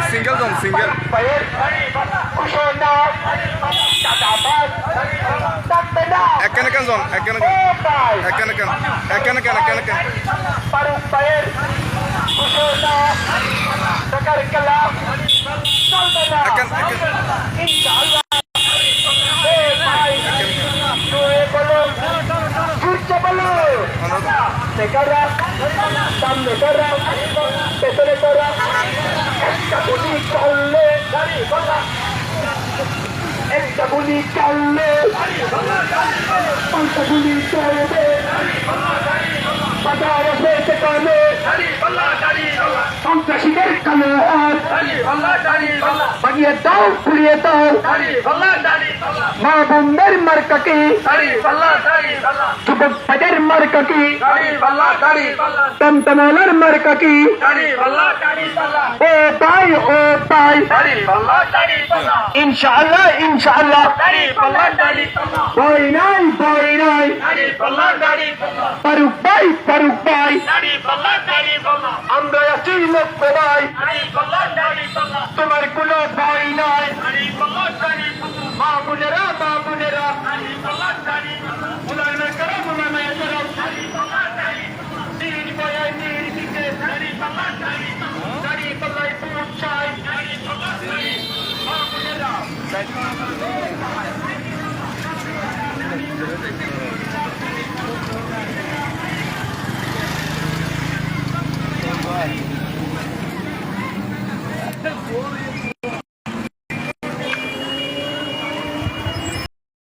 single জন single এখানে কেন জন এখানে এখানে কেন এখানে কেন এখানে কেন সামনে করা পেছনে করা একটা গুলি চললে একটা গুলি চললে পাল্টা গুলি চলবে বাজার হয়েছে কানে সন্ত্রাসীদের কানে হাত বাগিয়ে দাও ঘুরিয়ে দাও মা বোনদের মার্কাকে যুবক বাজার মার্কাকে তন্তমালার মার্কাকে ও ভাই ইনশাআল্লাহ ইনশাআল্লাহ ভয় নাই ফারুক ভাই